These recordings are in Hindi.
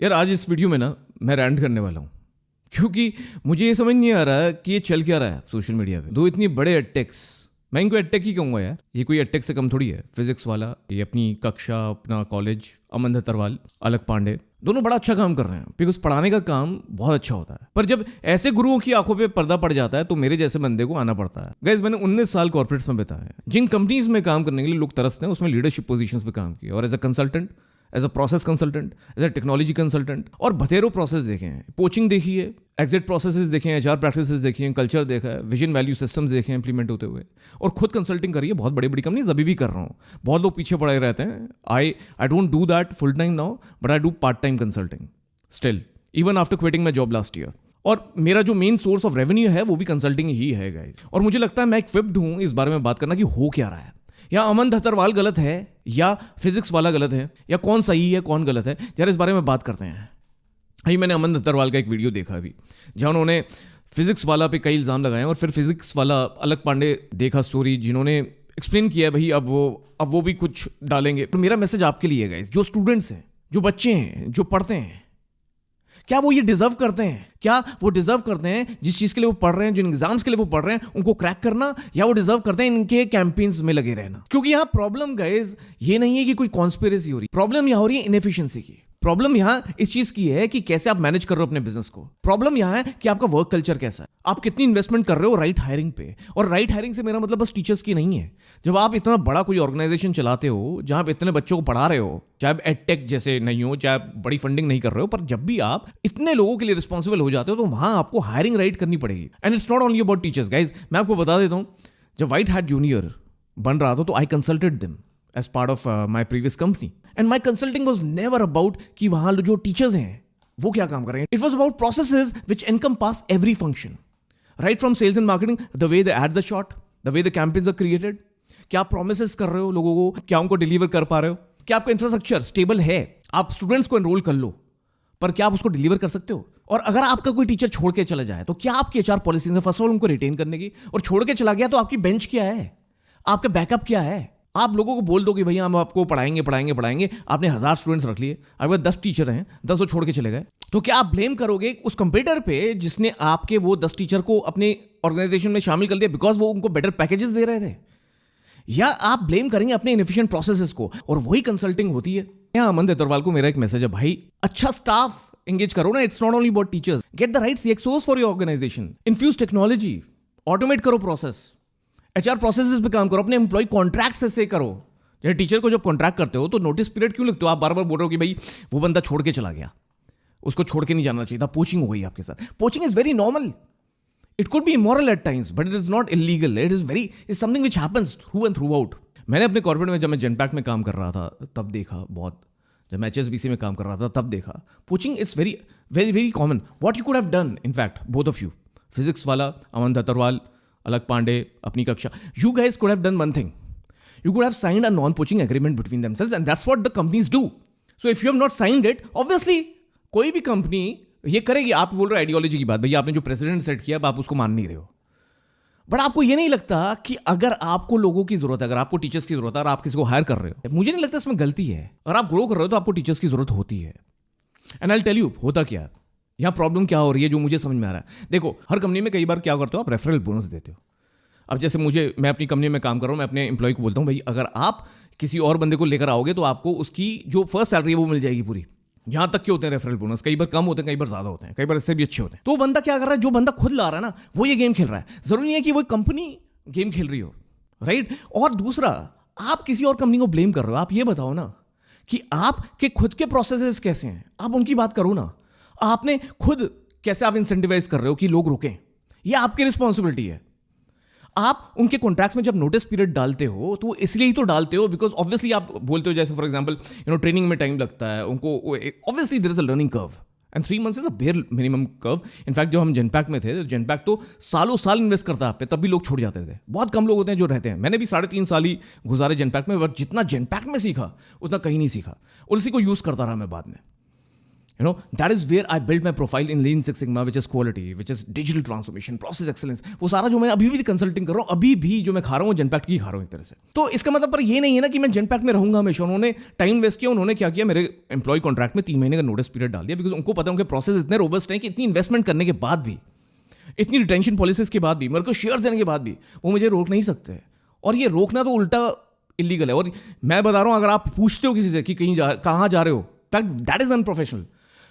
यार आज इस वीडियो में ना मैं रैंट करने वाला हूँ क्योंकि मुझे ये समझ नहीं आ रहा कि ये चल क्या रहा है सोशल मीडिया पे। दो इतनी बड़े एडटेक्स, मैं इनको एडटेक ही कहूँगा यार, ये कोई एडटेक से कम थोड़ी है। फिजिक्स वाला, ये अपनी कक्षा, अपना कॉलेज, अमन दत्तरवाल, अलक पांडे, दोनों बड़ा अच्छा काम कर रहे हैं बिकॉज पढ़ाने का काम बहुत अच्छा होता है। पर जब ऐसे गुरुओं की आंखों पे पर्दा पड़ जाता है तो मेरे जैसे बंदे को आना पड़ता है। गाइस मैंने 19 साल कॉर्पोरेट्स में बिताए हैं। जिन कंपनीज में काम करने के लिए लोग तरसते हैं उसमें लीडरशिप पोजीशंस पे काम किया, और as a consultant, as a process consultant, as a technology consultant, और बथेरों प्रोसेस देखे हैं, कोचिंग देखी है, एग्जिट प्रोसेसेस देखे हैं, एचआर प्रैक्टिसेस देखी हैं, कल्चर देखा है, विजन वैल्यू सिस्टम्स देखे हैं इंप्लीमेंट होते हुए, और खुद कंसल्टिंग करी है बहुत बड़ी बड़ी कंपनीज, अभी भी कर रहा हूँ। बहुत लोग पीछे पड़े रहते हैं। I don't do that full time now, but I do part time consulting still, even after quitting my job last year. और मेरा जो मेन सोर्स ऑफ रेवेन्यू है वो भी कंसल्टिंग ही है गाइस। और मुझे लगता है मैं इक्विप्ड हूँ इस बारे में बात करना कि हो क्या रहा है, या अमन दत्तरवाल गलत है या फिजिक्स वाला गलत है, या कौन सही है कौन गलत है। यार इस बारे में बात करते हैं। अभी मैंने अमन दत्तरवाल का एक वीडियो देखा अभी, जहाँ उन्होंने फिजिक्स वाला पे कई इल्ज़ाम लगाए, और फिर फिजिक्स वाला अलक पांडे देखा स्टोरी, जिन्होंने एक्सप्लेन किया भाई अब वो भी कुछ डालेंगे। तो मेरा मैसेज आपके लिए है गाइस, जो स्टूडेंट्स हैं, जो बच्चे हैं, जो पढ़ते हैं, क्या वो ये डिजर्व करते हैं? क्या वो डिजर्व करते हैं जिस चीज के लिए वो पढ़ रहे हैं, जिन एग्जाम्स के लिए वो पढ़ रहे हैं, उनको क्रैक करना, या वो डिजर्व करते हैं इनके कैंपेन्स में लगे रहना? क्योंकि यहाँ प्रॉब्लम गाइस ये नहीं है कि कोई कॉन्स्पिरेसी हो रही, प्रॉब्लम यहाँ हो रही है इनएफिशिएंसी की। प्रॉब्लम यहाँ इस चीज की है कि कैसे आप मैनेज कर रहे हो अपने बिजनेस को। प्रॉब्लम यहाँ है कि आपका वर्क कल्चर कैसा है, आप कितनी इन्वेस्टमेंट कर रहे हो राइट हायरिंग पे। और राइट हायरिंग से मेरा मतलब बस टीचर्स की नहीं है। जब आप इतना बड़ा कोई ऑर्गेनाइजेशन चलाते हो जहां आप इतने बच्चों को पढ़ा रहे हो, चाहे आप एडटेक जैसे नहीं हो, चाहे आप बड़ी फंडिंग नहीं कर रहे हो, पर जब भी आप इतने लोगों के लिए रिस्पॉन्सिबल हो जाते हो तो वहां आपको हायरिंग राइट करनी पड़ेगी। And it's not only about teachers guys. मैं आपको बता देता हूं, जब व्हाइट हैट जूनियर बन रहा था तो I consulted them as part of my previous company, and my consulting was never about कि वहां जो टीचर्स हैं वो क्या काम कर रहे हैं। It was about processes which encompass every function, right from sales and marketing, the way the ad the shot, the way the campaigns are created, क्या प्रोमिसेस कर रहे हो लोगों को, क्या उनको डिलीवर कर पा रहे हो, क्या आपका इंफ्रास्ट्रक्चर स्टेबल है। आप स्टूडेंट्स को एनरोल कर लो, पर क्या आप उसको डिलीवर कर सकते हो? और अगर आपका कोई टीचर छोड़ के चला जाए तो क्या आपकी एचआर पॉलिसीज है फर्स्ट ऑफ ऑल उनको रिटेन करने की? और छोड़ के चला गया तो आपकी बेंच क्या है, आपका बैकअप क्या है? आप लोगों को बोल दो कि भैया हम आपको पढ़ाएंगे, आपने 1000 स्टूडेंट्स रख लिए, अगर 10 टीचर हैं, 10 छोड़ के चले गए, तो क्या आप ब्लेम करोगे उस कंपेटिटर पे जिसने आपके वो 10 टीचर को अपने ऑर्गेनाइजेशन में शामिल कर लिया बिकॉज वो उनको बेटर पैकेजेस दे रहे थे? या आप ब्लेम करेंगे अपने इनएफिशिएंट प्रोसेसेस को? और वही कंसल्टिंग होती है। यहाँ अमन दत्तरवाल को मेरा एक मैसेज है, भाई अच्छा स्टाफ एंगेज करो ना। It's not only about teachers, get the right CXOs for your organisation, infuse technology, automate करो प्रोसेस, एचआर प्रोसेसेस पे काम करो, अपने एम्प्लॉय कॉन्ट्रैक्ट से करो। जैसे टीचर को जब कॉन्ट्रैक्ट करते हो तो नोटिस पीरियड क्यों लिखते हो? आप बार बार बोल रहे हो कि भाई वो बंदा छोड़ के चला गया, उसको छोड़ के नहीं जाना चाहिए था, पोचिंग हो गई आपके साथ। Poaching is very normal, it could be immoral at times, but it is not illegal, it something which happens through and throughout. मैंने अपने कॉर्पोरेट में जब मैं जनपैक्ट में काम कर रहा था तब देखा बहुत, जब मैं HSBC में काम कर रहा था तब देखा, poaching is very very very common. What you could have done, in fact both of you, physics वाला अमन दत्तरवाल, अलक पांडे, अपनी कक्षा, you guys could have done one thing. You could have signed a non-poaching agreement between themselves, and that's what the companies do. So if you have not signed it, obviously कोई भी कंपनी ये करेगी। आप बोल रहे हो आइडियोलॉजी की बात, भैया आपने जो प्रेसिडेंट सेट किया अब आप उसको मान नहीं रहे हो, बट आपको ये नहीं लगता कि अगर आपको लोगों की जरूरत है, अगर आपको टीचर्स की जरूरत है और आप किसी को हायर कर रहे हो, मुझे नहीं लगता इसमें गलती है। अगर आप ग्रो कर रहे हो तो आपको टीचर्स की जरूरत होती है। एंड आई टेल यू होता क्या है यहाँ, प्रॉब्लम क्या हो रही है जो मुझे समझ में आ रहा है। देखो हर कंपनी में कई बार क्या करते हो, आप रेफरल बोनस देते हो। अब जैसे मैं अपनी कंपनी में काम कर रहा हूँ, मैं अपने एम्प्लॉय को बोलता हूँ भाई अगर आप किसी और बंदे को लेकर आओगे तो आपको उसकी जो फर्स्ट सैलरी है वो मिल जाएगी पूरी। यहाँ तक के होते हैं रेफरल बोनस, कई बार कम होते हैं, कई बार ज्यादा होते हैं, कई बार इससे भी अच्छे होते हैं। तो वो बंदा क्या कर रहा है, जो बंदा खुद ला रहा है ना वो ये गेम खेल रहा है। जरूरी नहीं है कि वो कंपनी गेम खेल रही हो, राइट? और दूसरा, आप किसी और कंपनी को ब्लेम कर रहे हो। आप ये बताओ ना कि आपके खुद के प्रोसेसेस कैसे हैं, आप उनकी बात करो ना। आपने खुद कैसे आप इंसेंटिवाइज कर रहे हो कि लोग रुकें, ये आपकी रिस्पॉन्सिबिलिटी है। आप उनके कॉन्ट्रैक्ट्स में जब नोटिस पीरियड डालते हो तो इसलिए ही तो डालते हो बिकॉज ऑब्वियसली आप बोलते हो, जैसे फॉर एग्जांपल ट्रेनिंग में टाइम लगता है उनको, obviously there is a learning curve and 3 months is a bare minimum curve. In fact जब हम जनपैक्ट में थे, जनपैक्ट तो सालों साल इन्वेस्ट करता है आप पे, तब भी लोग छोड़ जाते थे। बहुत कम लोग होते हैं जो रहते हैं। मैंने भी 3.5 साल ही गुजारे जनपैक्ट में, बट जितना जनपैक्ट में सीखा उतना कहीं नहीं सीखा, और इसी को यूज करता रहा मैं बाद में, You know, that is where I built my profile in Lean Six Sigma, which is quality, which is digital transformation, process excellence. वो सारा जो मैं अभी भी कंसल्टिंग कर रहा हूँ, अभी भी जो मैं खा रहा हूँ जेनपैक्ट की खा रहा हूँ एक तरह से. तो इसका मतलब पर ये नहीं है ना कि मैं जेनपैक्ट में रहूंगा हमेशा. उन्होंने टाइम वेस्ट किया. उन्होंने क्या किया, मेरे एम्प्लॉय कॉन्ट्रैक्ट में 3 महीने का नोटिस पीरियड डाल दिया, बिकॉज उनको पता है उनके प्रोसेस इतने रोबस्ट हैं कि इतनी इन्वेस्टमेंट करने के बाद भी, इतनी रिटेंशन पॉलिसीज के बाद भी, मेरे को शेयर देने के बाद भी वो मुझे रोक नहीं सकते. और ये रोकना तो उल्टा इलीगल है. और मैं बता रहा हूँ, अगर आप पूछते हो किसी से कि कहाँ जा रहे हो, दैट इज अनप्रोफेशनल.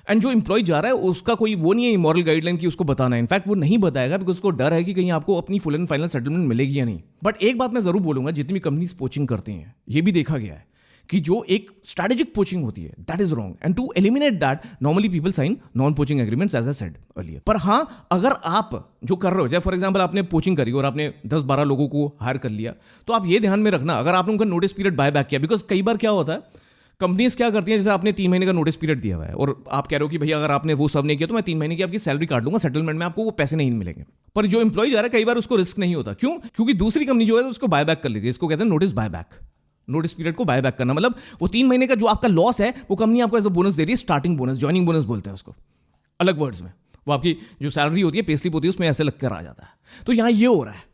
एंड जो एम्प्लॉय जा रहा है उसका कोई वो नहीं है मॉरल गाइडलाइन की उसको बताना है. इनफैक्ट वो नहीं बताएगा बिकॉज उसको डर है कि कहीं आपको अपनी फुल एंड फाइनल सेटलमेंट मिलेगी या नहीं. बट एक बात मैं जरूर बोलूंगा, जितनी भी कंपनीज पोचिंग करती हैं, ये भी देखा गया है कि जो एक स्ट्रैटेजिक पोचिंग होती है, that is wrong. And to eliminate that, normally people sign non poaching agreements, as I said earlier. पर हाँ, अगर आप जो कर रहे हो, जैसे फॉर एग्जांपल आपने पोचिंग करी और आपने 10-12 लोगों को हायर कर लिया, तो आप ये ध्यान में रखना, अगर आपने उनका नोटिस पीरियड बाय बैक किया, बिकॉज कई बार क्या होता है, कंपनीज क्या करती हैं, जैसे आपने 3 महीने का नोटिस पीरियड दिया हुआ है और आप कह रहे हो कि भैया अगर आपने वो सब नहीं किया तो मैं 3 महीने की आपकी सैलरी काट लूंगा, सेटलमेंट में आपको वो पैसे नहीं मिलेंगे. पर जो एम्प्लॉय जा रहा है, कई बार उसको रिस्क नहीं होता. क्यों? क्योंकि दूसरी कंपनी जो है उसको बाय बैक कर लेती है. इसको कहते हैं notice buy back. Notice period को बाय बैक करना मतलब वो 3 महीने का जो आपका लॉस है वो कंपनी आपको एज अ बोनस दे रही है. स्टार्टिंग बोनस, ज्वाइनिंग बोनस बोलते हैं उसको अलग वर्ड्स में. वो आपकी जो सैलरी होती है, पे स्लिप होती है, उसमें ऐसे लग कर आ जाता है. तो यहाँ ये हो रहा है.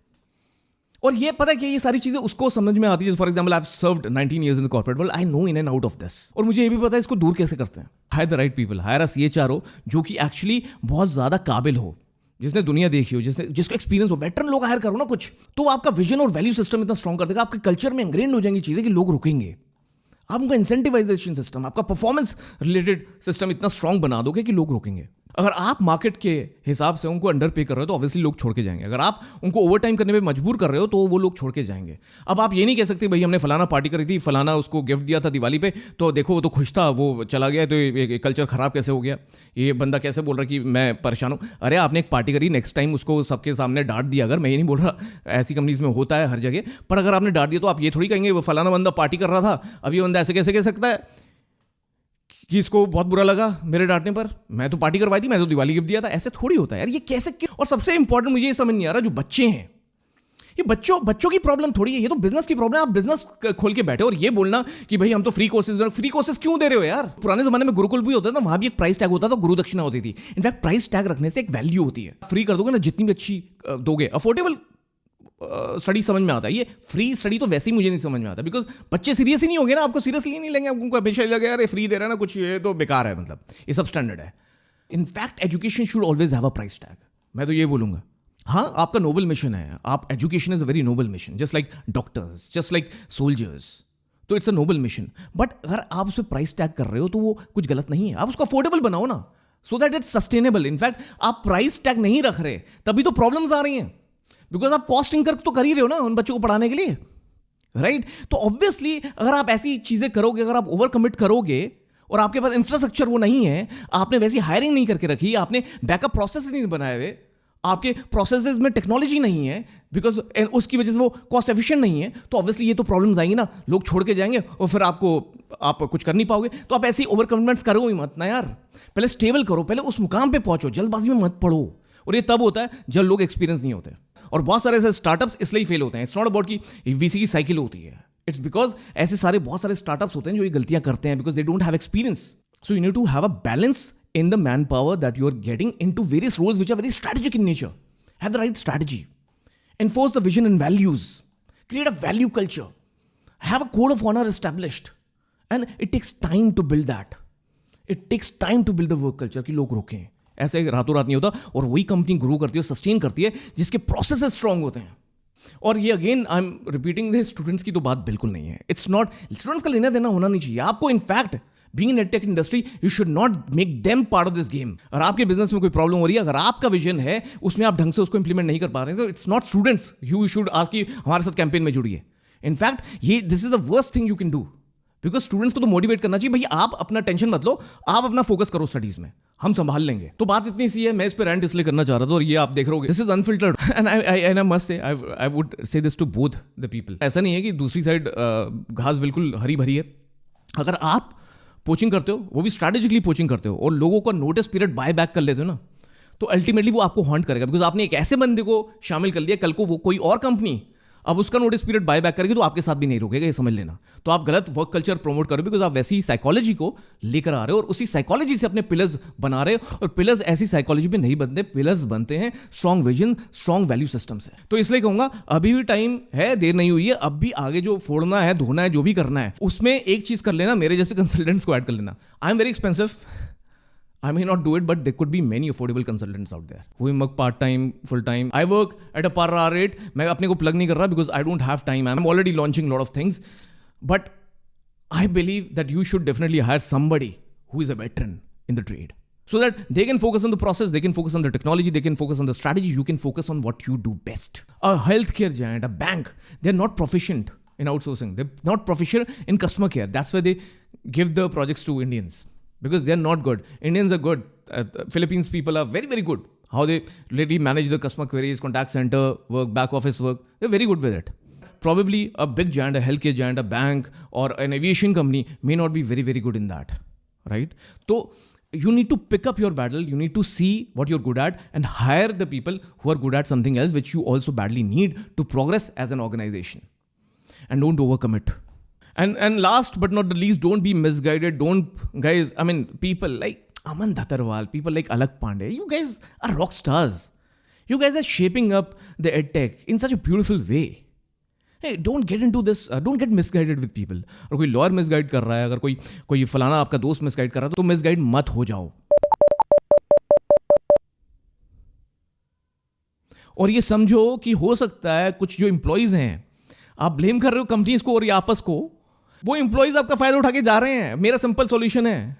और ये पता है कि ये सारी चीजें उसको समझ में आती है. For example, I have served 19 years in the corporate world. I know in and out of this. और मुझे ये भी पता है इसको दूर कैसे करते हैं. Hire the right people, hire a CHRO जो कि एक्चुअली बहुत ज्यादा काबिल हो, जिसने दुनिया देखी हो, जिसको एक्सपीरियंस हो. वेटरन लोग हायर करो ना कुछ, तो आपका विजन और वैल्यू सिस्टम इतना स्ट्रॉन्ग कर देगा, आपके कल्चर में इंग्रेन्ड हो जाएंगी चीजें कि लोग रुकेंगे. आप उनका इंसेंटिवाइजेशन सिस्टम, आपका परफॉर्मेंस रिलेटेड सिस्टम इतना स्ट्रॉन्ग बना दोगे कि लोग रुकेंगे. अगर आप मार्केट के हिसाब से उनको अंडर पे कर रहे हो तो ऑब्वियसली लोग छोड़ के जाएंगे. अगर आप उनको ओवर टाइम करने में मजबूर कर रहे हो तो वो लोग छोड़ के जाएंगे. अब आप ये नहीं कह सकते भाई हमने फलाना पार्टी करी थी, फलाना उसको गिफ्ट दिया था दिवाली पे, तो देखो वो तो खुश था, वो चला गया, तो ये कल्चर खराब कैसे हो गया, ये बंदा कैसे बोल रहा है कि मैं परेशान हूँ. अरे आपने एक पार्टी करी, नेक्स्ट टाइम उसको सबके सामने डांट दिया. अगर मैं ये नहीं बोल रहा, ऐसी कंपनीज में होता है हर जगह, पर अगर आपने डांट दिया तो आप ये थोड़ी कहेंगे वो फलाना बंदा पार्टी कर रहा था, अब ये बंदा ऐसे कैसे कह सकता है कि इसको बहुत बुरा लगा मेरे डांटने पर, मैं तो पार्टी करवाई थी, मैं तो दिवाली गिफ्ट दिया था. ऐसे थोड़ी होता है यार, ये कैसे. और सबसे इंपॉर्टेंट मुझे ये समझ नहीं आ रहा, जो बच्चे हैं, ये बच्चों की प्रॉब्लम थोड़ी है, ये तो बिजनेस की प्रॉब्लम है. आप बिजनेस खोल के बैठे और ये बोलना कि भाई हम तो फ्री कोर्सेज क्यों दे रहे हो यार. पुराने जमाने में गुरुकुल भी होता था, वहां भी एक प्राइस टैग होता था, गुरु दक्षिणा होती थी. इनफैक्ट प्राइस टैग रखने से एक वैल्यू होती है. फ्री कर दोगे ना, जितनी भी अच्छी दोगे, अफोर्डेबल स्टडी समझ में आता है. ये फ्री स्टडी तो वैसे ही मुझे नहीं समझ में आता, बिकॉज बच्चे सीरियस ही नहीं होंगे ना, आपको सीरियसली नहीं लेंगे. आपको हमेशा लगे यार फ्री दे रहा है ना कुछ, ये तो बेकार है, मतलब ये सब स्टैंडर्ड है. In fact education should always have a price tag. मैं तो ये बोलूंगा. हाँ, आपका नोबल मिशन है, आप education is a very noble mission, just like doctors, just like soldiers. तो it's a noble mission. But अगर आप उस पर प्राइस टैग कर रहे हो तो वो कुछ गलत नहीं है. आप उसको अफोर्डेबल बनाओ ना, so that it's sustainable. In fact आप प्राइस टैग नहीं रख रहे तभी तो प्रॉब्लम्स आ रही हैं, बिकॉज आप कॉस्ट इनकर तो कर ही रहे हो ना उन बच्चों को पढ़ाने के लिए, राइट. तो ऑब्वियसली अगर आप ऐसी चीजें करोगे, अगर आप ओवर कमिट करोगे और आपके पास इंफ्रास्ट्रक्चर वो नहीं है, आपने वैसी हायरिंग नहीं करके रखी, आपने बैकअप प्रोसेस नहीं बनाए हुए, आपके प्रोसेसेस में टेक्नोलॉजी नहीं है, बिकॉज उसकी वजह से वो कॉस्ट एफिशिएंट नहीं है, तो ऑब्वियसली ये तो प्रॉब्लम्स आएंगी ना. लोग छोड़ के जाएंगे और फिर आप कुछ कर नहीं पाओगे. तो आप ऐसी ओवर कमिटमेंट्स करो ही मत ना यार. पहले स्टेबल करो, पहले उस मुकाम पे पहुंचो, जल्दबाजी में मत पढ़ो. और ये तब होता है जब लोग एक्सपीरियंस नहीं होते. और बहुत सारे ऐसे स्टार्टअप्स इसलिए फेल होते हैं. इट्स नॉट अबाउट कि VC की साइकिल होती है, इट्स बिकॉज ऐसे सारे बहुत सारे स्टार्टअप्स होते हैं जो ये गलतियां करते हैं, because they don't have experience. So you need to have a balance in the manpower that you are getting into various roles which are very strategic in nature. Have the right strategy. Enforce the vision and values. Create a value culture. Have a code of honor established. And it takes time to build that. It takes time to build the work culture कि लोग रुकें. ऐसे रातों रात नहीं होता. और वही कंपनी ग्रो करती है, सस्टेन करती है, जिसके प्रोसेसेस स्ट्रांग होते हैं. और ये again I am repeating this, students की तो बात बिल्कुल नहीं है. इट्स नॉट, स्टूडेंट्स का लेना देना होना नहीं चाहिए. आपको in fact being in edtech industry you should not make them part of this game. और आपके बिजनेस में कोई प्रॉब्लम हो रही है, अगर आपका विजन है उसमें आप ढंग से उसको इंप्लीमेंट नहीं कर पा रहे हैं, तो it's not students you should ask कि हमारे साथ कैंपेन में जुड़िए. इनफैक्ट ये this is the worst thing you can do, because students को तो मोटिवेट करना चाहिए, भाई आप अपना टेंशन मत लो, आप अपना फोकस करो स्टडीज में, हम संभाल लेंगे. तो बात इतनी सी है, मैं इस पे रेंट इसलिए करना चाह रहा था, और ये आप देख रहे हो this is unfiltered and I must say I would say this to both the people. ऐसा नहीं है कि दूसरी साइड घास बिल्कुल हरी भरी है. अगर आप पोचिंग करते हो, वो भी स्ट्रैटेजिकली पोचिंग करते हो, और लोगों का नोटिस पीरियड बाय बैक कर लेते हो ना, तो अल्टीमेटली वो आपको हॉन्ट करेगा, बिकॉज आपने एक ऐसे बंदे को शामिल कर लिया, कल को वो कोई और कंपनी अब उसका नोटिस पीरियड बाय बैक करेगी तो आपके साथ भी नहीं रुकेगा, ये समझ लेना। तो आप गलत वर्क कल्चर प्रमोट कर रहे हो, बिकॉज आप वैसी ही साइकोलॉजी को लेकर आ रहे हो और उसी साइकोलॉजी से अपने पिलर्स बना रहे हो। और पिलर्स ऐसी साइकोलॉजी में नहीं बनते, पिलर्स बनते हैं strong vision, strong value system से। तो इसलिए कहूंगा अभी भी टाइम है, देर नहीं हुई है, अब भी आगे जो फोड़ना है, धोना है, जो भी करना है, उसमें एक चीज कर लेना, मेरे जैसे कंसल्टेंट्स को ऐड कर लेना। I am very expensive, I may not do it, but there could be many affordable consultants out there who work part time, full time. I work at a per hour rate. मैं अपने को plug नहीं कर रहा because I don't have time. I'm already launching a lot of things, but I believe that you should definitely hire somebody who is a veteran in the trade, so that they can focus on the process, they can focus on the technology, they can focus on the strategy. You can focus on what you do best. A healthcare giant, a bank, they're not proficient in outsourcing. They're not proficient in customer care. That's why they give the projects to Indians. Because they're not good. Indians are good. Philippines people are very, very good. How they really manage the customer queries, contact center work, back office work. They're very good with it. Probably a big giant, a healthcare giant, a bank, or an aviation company may not be very, very good in that. Right? So you need to pick up your battle. You need to see what you're good at and hire the people who are good at something else, which you also badly need to progress as an organization. And don't overcommit. And last but not the least, don't be misguided. Guys, I mean, people like Aman Dhattarwal, people like Alak Pandey, you guys are rock stars. You guys are shaping up the edtech in such a beautiful way. Hey, don't get into this, don't get misguided with people. और कोई लॉयर मिसगाइड कर रहा है, अगर कोई फलाना आपका दोस्त मिसगाइड कर रहा है, तो मिसगाइड मत हो जाओ। और ये समझो कि हो सकता है कुछ जो एम्प्लॉइज हैं, आप ब्लेम कर रहे हो कंपनीज को और ये आपस को, वो एम्प्लॉइज आपका फायदा उठा के जा रहे हैं। मेरा सिंपल सॉल्यूशन है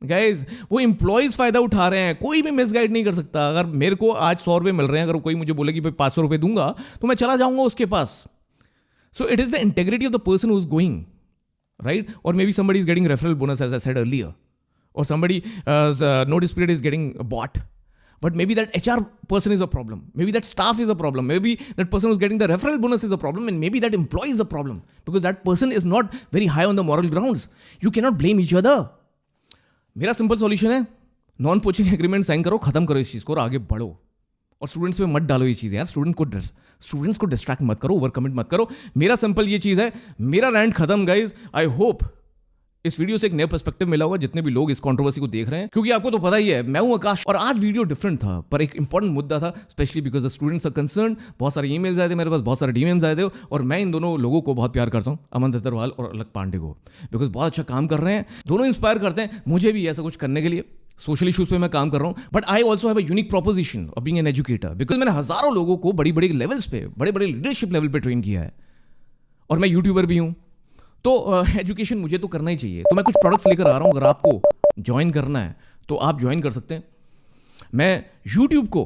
गाइज, वो एम्प्लॉइज फायदा उठा रहे हैं, कोई भी मिसगाइड नहीं कर सकता। अगर मेरे को आज 100 रुपये मिल रहे हैं, अगर कोई मुझे बोले कि भाई 500 रुपये दूंगा, तो मैं चला जाऊंगा उसके पास। So it is the integrity of the person who is going, right? और maybe somebody is getting referral bonus as I said earlier, और somebody notice period is getting bought. But maybe that HR person is a problem. Maybe that staff is a problem. Maybe that person who's getting the referral bonus is a problem. And maybe that employee is a problem. Because that person is not very high on the moral grounds. You cannot blame each other. मेरा सिंपल सॉल्यूशन है, नॉन पोचिंग एग्रीमेंट साइन करो, खत्म करो इस चीज़ को और आगे बढ़ो। और स्टूडेंट्स पे मत डालो ये चीज़ यार, स्टूडेंट्स को डिस्ट्रैक्ट मत करो, ओवर कमिट मत करो। मेरा सिंपल ये चीज़ है, मेरा रैंट खत्म गाइज। आई होप इस वीडियो से एक नया पर्सपेक्टिव मिला होगा जितने भी लोग इस कंट्रोवर्सी को देख रहे हैं, क्योंकि आपको तो पता ही है मैं हूं आकाश, और आज वीडियो डिफरेंट था, पर एक इंपॉर्टेंट मुद्दा था, especially because the students are concern. बहुत सारे ईमेल्स आए थे मेरे पास, बहुत सारे डीएम्स आए थे, और मैं इन दोनों लोगों को बहुत प्यार करता हूं, अमन दत्तरवाल और अलक पांडे को, बिकॉज बहुत अच्छा काम कर रहे हैं, दोनों इंस्पायर करते हैं मुझे भी ऐसा कुछ करने के लिए। सोशल इशूज पे मैं काम कर रहा हूं, but I also have a unique proposition of being an educator, because मैंने हजारों लोगों को बड़ी बड़ी लेवल्स पे, बड़े बड़े लीडरशिप लेवल पे ट्रेन किया है, और मैं यूट्यूबर भी हूं। तो एजुकेशन मुझे तो करना ही चाहिए। तो मैं कुछ प्रोडक्ट्स लेकर आ रहा हूं, अगर आपको ज्वाइन करना है तो आप ज्वाइन कर सकते हैं। मैं यूट्यूब को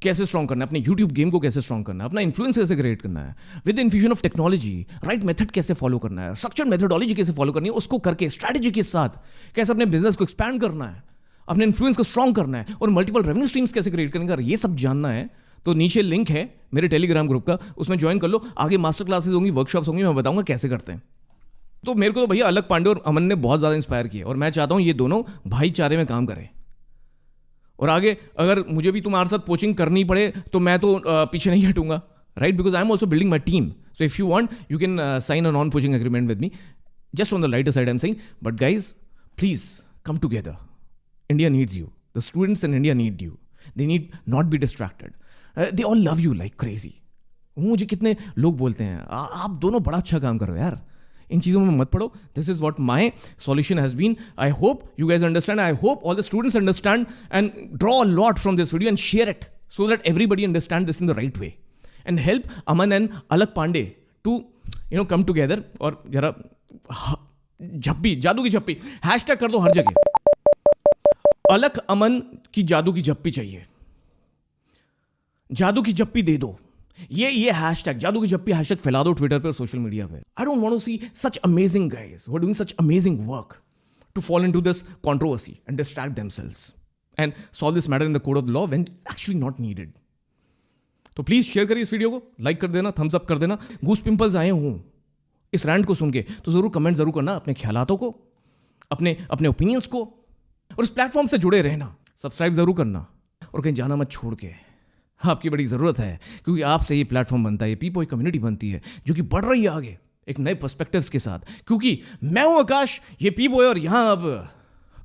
कैसे स्ट्रॉन्ग करना है, अपने यूट्यूब गेम को कैसे स्ट्रॉन्ग करना है, अपना इन्फ्लुएंस कैसे क्रिएट करना है, with infusion of technology, right method कैसे फॉलो करना है, स्ट्रक्चर्ड मेथोडोलॉजी कैसे फॉलो करनी है, उसको करके स्ट्रैटेजी के साथ कैसे अपने बिजनेस को एक्सपैंड करना है, अपने इन्फ्लुएंस को स्ट्रॉन्ग करना है, और मल्टीपल रेवेन्यू स्ट्रीम्स कैसे क्रिएट करेंगे, अगर ये सब जानना है तो नीचे लिंक है मेरे टेलीग्राम ग्रुप का, उसमें ज्वाइन कर लो। आगे मास्टर क्लासेस होंगी, वर्कशॉप्स होंगी, मैं बताऊंगा कैसे करते हैं। तो मेरे को तो भैया अलक पांडे और अमन ने बहुत ज़्यादा इंस्पायर किया, और मैं चाहता हूँ ये दोनों भाईचारे में काम करें। और आगे अगर मुझे भी तुम्हारे साथ कोचिंग करनी पड़े तो मैं तो पीछे नहीं हटूंगा, right? Because I am also building my team. So if you want you can sign a non poaching agreement with me, just on the lighter side I am saying. But guys please come together, India needs you, the students in India need you, they need not be distracted, they all love you like crazy. मुझे कितने लोग बोलते हैं आप दोनों बड़ा अच्छा काम करो यार, इन चीज़ों में मत पड़ो। This is what my solution has been. I hope you guys understand, I hope all the students understand and draw a lot from this video and share it so that everybody understand this in the right way and help Aman and Alakh Pandey to come together. और जरा झप्पी, जादू की झप्पी हैशटैग कर दो हर जगह, अलक अमन की जादू की झप्पी चाहिए, जादू की झप्पी दे दो। ये हैशटैग जादू की झप्पी हैशटैग फैला दो ट्विटर पे और सोशल मीडिया पे। I don't want to see such amazing guys who are doing such amazing work to fall into this controversy and distract themselves and solve this matter in the code of the law when actually not needed. तो प्लीज शेयर करिए इस वीडियो को, लाइक कर देना, थम्स अप कर देना। गूस पिंपल्स आए हूं इस रैंट को सुन के तो जरूर कमेंट जरूर करना अपने ख्यालातों को, अपने ओपिनियंस को, और इस प्लेटफॉर्म से जुड़े रहना, सब्सक्राइब जरूर करना, और कहीं जाना मत छोड़ के। आपकी बड़ी ज़रूरत है, क्योंकि आपसे ये प्लेटफॉर्म बनता है, ये पीपॉय कम्युनिटी बनती है जो कि बढ़ रही है आगे एक नए पर्सपेक्टिव्स के साथ। क्योंकि मैं हूं आकाश, ये पीपॉय, और यहां अब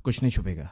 कुछ नहीं छुपेगा।